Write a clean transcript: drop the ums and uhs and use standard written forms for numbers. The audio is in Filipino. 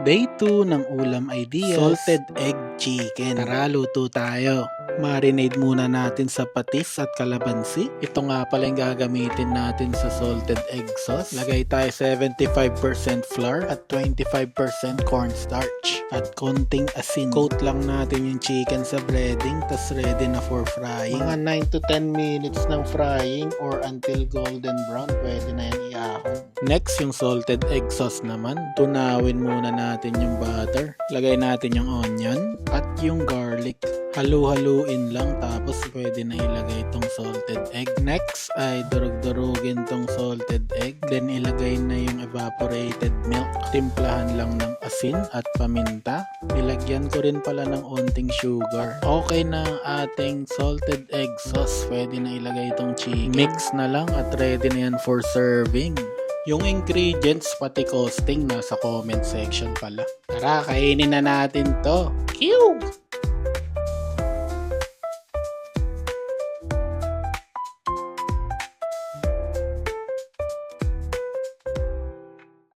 Day 2 ng ulam ideas, salted egg chicken. Tara, luto tayo. Marinate muna natin sa patis at kalamansi. Ito nga pala yung gagamitin natin sa salted egg sauce. Lagay tayo 75% flour at 25% cornstarch at konting asin. Coat lang natin yung chicken sa breading, tas ready na for frying. Mga 9 to 10 minutes ng frying or until golden brown, pwede na yan iahon. Next, yung salted egg sauce naman. Tunawin muna natin yung butter. Lagay natin yung onion at yung garlic. Halu-haluin lang tapos pwede na ilagay itong salted egg. Next ay durug-durugin tong salted egg. Then ilagay na yung evaporated milk. Timplahan lang ng asin at paminta. Nilagyan ko rin pala ng onting sugar. Okay na ang ating salted egg sauce. Pwede na ilagay itong chicken. Mix na lang at ready na yan for serving. Yung ingredients pati costing nasa comment section pala. Tara, kainin na natin to. Cute!